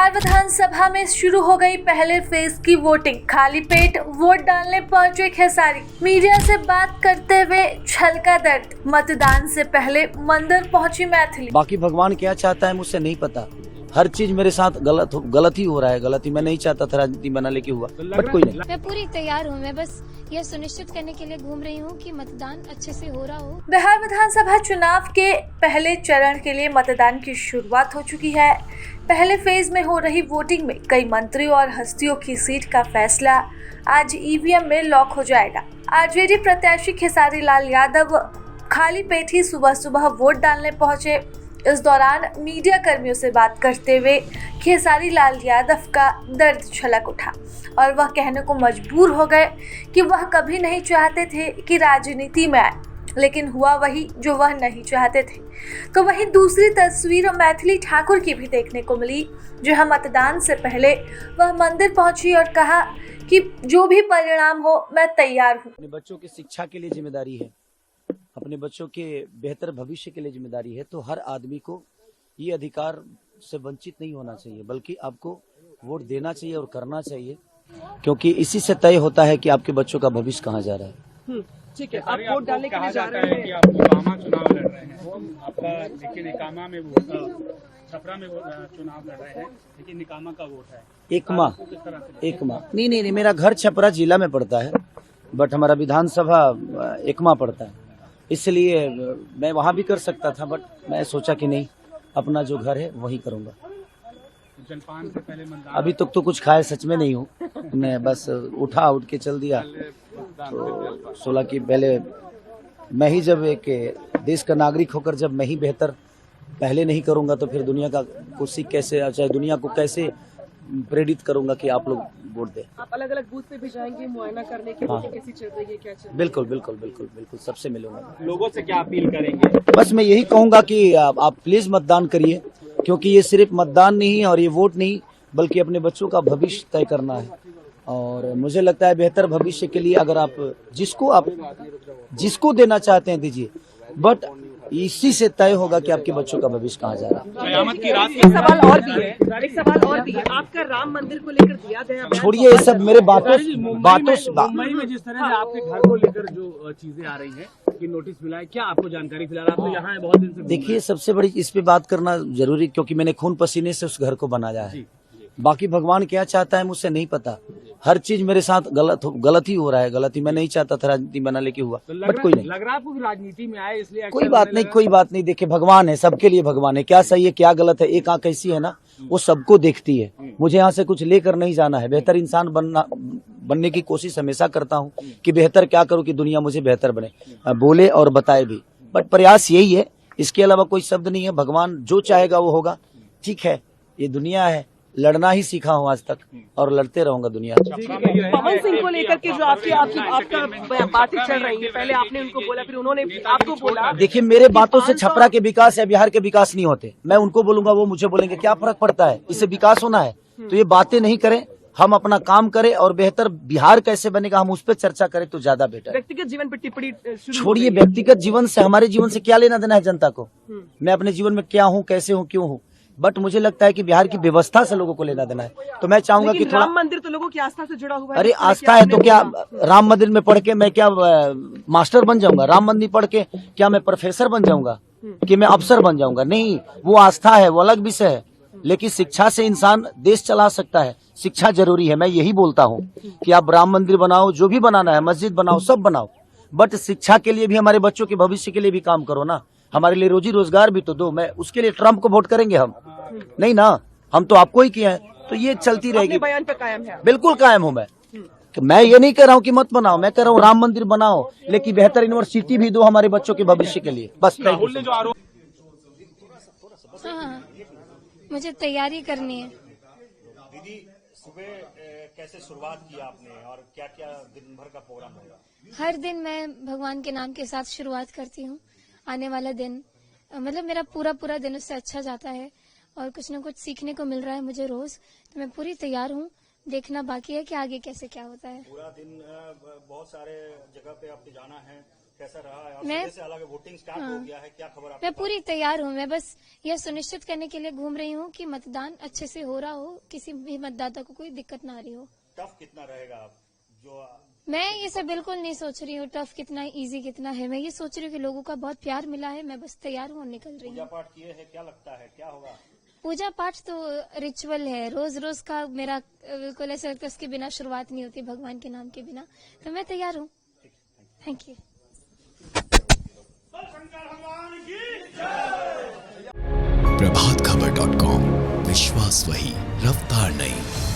बिहार विधानसभा में शुरू हो गई पहले फेज की वोटिंग। खाली पेट वोट डालने पहुंचे खेसारी। मीडिया से बात करते हुए छलका दर्द। मतदान से पहले मंदिर पहुंची मैथिली। बाकी भगवान क्या चाहता है मुझसे नहीं पता। हर चीज मेरे साथ गलत ही हो रहा है। गलत ही मैं नहीं चाहता था राजनीति बना, लेके हुआ बट कोई नहीं। मैं पूरी तैयार हूँ। मैं बस यह सुनिश्चित करने के लिए घूम रही हूँ कि मतदान अच्छे से हो रहा हो। बिहार विधानसभा चुनाव के पहले चरण के लिए मतदान की शुरुआत हो चुकी है। पहले फेज में हो रही वोटिंग में कई मंत्रियों और हस्तियों की सीट का फैसला आज ईवीएम में लॉक हो जाएगा। आरजेडी प्रत्याशी खेसारी लाल यादव खाली पेट ही सुबह सुबह वोट डालने पहुंचे। इस दौरान मीडिया कर्मियों से बात करते हुए खेसारी लाल यादव का दर्द छलक उठा और वह कहने को मजबूर हो गए कि वह कभी नहीं चाहते थे कि राजनीति में आए, लेकिन हुआ वही जो वह नहीं चाहते थे। तो वहीं दूसरी तस्वीर मैथिली ठाकुर की भी देखने को मिली, जहां मतदान से पहले वह मंदिर पहुंची और कहा कि जो भी परिणाम हो मैं तैयार हूं। अपने बच्चों की शिक्षा के लिए जिम्मेदारी है, अपने बच्चों के बेहतर भविष्य के लिए जिम्मेदारी है। तो हर आदमी को ये अधिकार से वंचित नहीं होना चाहिए, बल्कि आपको वोट देना चाहिए और करना चाहिए, क्योंकि इसी से तय होता है कि आपके बच्चों का भविष्य कहाँ जा रहा है। ठीक है, आप वोट डालने के लिए जा रहे हैं कि आप निकामा चुनाव लड़ रहे हैं। आपका देखिए निकामा में वोट, छपरा में चुनाव लड़ रहे हैं, लेकिन निकामा का वोट है एकमा। नहीं, मेरा घर छपरा जिला में पड़ता है, बट हमारा विधानसभा एकमा पड़ता है, इसलिए मैं वहाँ भी कर सकता था, बट मैं सोचा कि नहीं, अपना जो घर है वही करूँगा। जलपान से पहले मतदान अभी तक तो कुछ खाए सच में नहीं हूँ, मैं बस उठ के चल दिया। तो 16 की पहले मैं ही जब एक देश का नागरिक होकर जब मैं ही बेहतर पहले नहीं करूँगा तो फिर दुनिया का कुछ कैसे, चाहे दुनिया को कैसे प्रेरित करूँगा कि आप लोग वोट दें। आप अलग अलग बूथ पे भी जाएंगे मुआयना करने के लिए, कैसी चल रही है, क्या चल रही है? बिल्कुल सबसे मिलूंगा। लोगों से क्या अपील करेंगे? बस मैं यही कहूँगा कि आप प्लीज मतदान करिए, क्योंकि ये सिर्फ मतदान नहीं और ये वोट नहीं, बल्कि अपने बच्चों का भविष्य तय करना है। और मुझे लगता है बेहतर भविष्य के लिए अगर आप जिसको देना चाहते हैं दीजिए, बट इसी से तय होगा कि आपके बच्चों का भविष्य कहाँ जा रहा है। कयामत की रात एक सवाल और भी है, आपका राम मंदिर को लेकर दिया गया। छोड़िए ये सब मेरे बातों मुंबई में जिस तरह से आपके घर को लेकर जो चीजें आ रही हैं कि नोटिस मिला है, क्या आपको जानकारी फिलहाल? आप तो यहाँ है बहुत दिन से। देखिए सबसे बड़ी इस पे बात करना जरूरी, क्योंकि मैंने खून पसीने से उस घर को बनाया है। बाकी भगवान क्या चाहता है मुझसे नहीं पता। हर चीज मेरे साथ गलत ही हो रहा है। गलत ही मैं नहीं चाहता था राजनीति बना, लेके हुआ बट कोई नहीं। लग रहा है आपको राजनीति में आए इसलिए कोई बात नहीं। देखिए भगवान है, सबके लिए भगवान है। क्या सही है क्या गलत है, एक आंख ऐसी है ना, वो सबको देखती है। मुझे यहाँ से कुछ लेकर नहीं जाना है। बेहतर इंसान बनने की कोशिश हमेशा करता हूँ कि बेहतर क्या करूँ कि दुनिया मुझे बेहतर बने, बोले और बताए भी, बट प्रयास यही है, इसके अलावा कोई शब्द नहीं है। भगवान जो चाहेगा वो होगा। ठीक है, ये दुनिया है, लड़ना ही सीखा हूँ आज तक और लड़ते रहूंगा दुनिया। पवन सिंह को लेकर के जो आपका बातें चल रही है, पहले आपने उनको बोला, फिर उन्होंने आपको बोला। देखिए मेरे बातों से छपरा के विकास या बिहार के विकास नहीं होते। मैं उनको बोलूंगा, वो मुझे बोलेंगे, क्या फर्क पड़ता है? इससे विकास होना है तो ये बातें नहीं करें, हम अपना काम करें और बेहतर बिहार कैसे बनेगा हम उस पर चर्चा करें तो ज्यादा बेटर। व्यक्तिगत जीवन पर टिप्पणी छोड़िए, व्यक्तिगत जीवन से हमारे जीवन से क्या लेना देना है जनता को। मैं अपने जीवन में क्या हूँ, कैसे हूँ, क्यों हूँ, बट मुझे लगता है कि बिहार की व्यवस्था से लोगों को लेना देना है। तो मैं चाहूंगा कि थोड़ा राम मंदिर तो लोगों की आस्था से जुड़ा हुआ है। अरे आस्था है तो क्या राम मंदिर में पढ़ के मैं क्या मास्टर बन जाऊंगा? राम मंदिर पढ़ के क्या मैं प्रोफेसर बन जाऊंगा कि मैं अफसर बन जाऊंगा? नहीं, वो आस्था है, वो अलग विषय है। लेकिन शिक्षा से इंसान देश चला सकता है। शिक्षा जरूरी है। मैं यही बोलता हूँ कि आप राम मंदिर बनाओ, जो भी बनाना है, मस्जिद बनाओ, सब बनाओ, बट शिक्षा के लिए भी, हमारे बच्चों के भविष्य के लिए भी काम करो ना। हमारे लिए रोजी रोजगार भी तो दो। मैं उसके लिए ट्रम्प को वोट करेंगे हम? नहीं ना, हम तो आपको ही किए हैं। तो ये चलती रहेगी। बयान पे कायम है? बिल्कुल कायम हूँ मैं ये नहीं कह रहा हूँ कि मत बनाओ, मैं कह रहा हूँ राम मंदिर बनाओ, लेकिन बेहतर यूनिवर्सिटी भी दो हमारे बच्चों के भविष्य के लिए। बस राहुल ने जो आरोप, हाँ, मुझे तैयारी करनी है। दीदी सुबह कैसे शुरुआत की आपने और क्या क्या दिन भर का प्रोग्राम होगा? हर दिन मैं भगवान के नाम के साथ शुरुआत करती हूँ। आने वाला दिन मतलब मेरा पूरा दिन उससे अच्छा जाता है और कुछ न कुछ सीखने को मिल रहा है मुझे रोज। तो मैं पूरी तैयार हूँ। देखना बाकी है कि आगे कैसे क्या होता है। पूरा दिन बहुत सारे जगह पे आपको जाना है, कैसा रहा है? और मैं- सुबह से हालांकि वोटिंग स्टार्ट हो गया है, क्या खबर आपके मैं पूरी तैयार हूँ। मैं बस यह सुनिश्चित करने के लिए घूम रही हूँ कि मतदान अच्छे से हो रहा हो, किसी भी मतदाता को कोई दिक्कत ना आ रही हो। टफ कितना रहेगा जो मैं ये सब बिल्कुल नहीं सोच रही हूँ टफ कितना इजी कितना है। मैं ये सोच रही हूँ कि लोगों का बहुत प्यार मिला है। मैं बस तैयार हूँ और निकल रही पूजा हूँ। पाठ किए हैं, क्या लगता है क्या होगा? पूजा पाठ तो रिचुअल है, रोज रोज का मेरा बिल्कुल ऐसा लगता है उसके बिना शुरुआत नहीं होती भगवान के नाम के बिना। तो मैं तैयार हूँ। Thank you. प्रभातखबर.com, विश्वास वही, रफ्तार नहीं।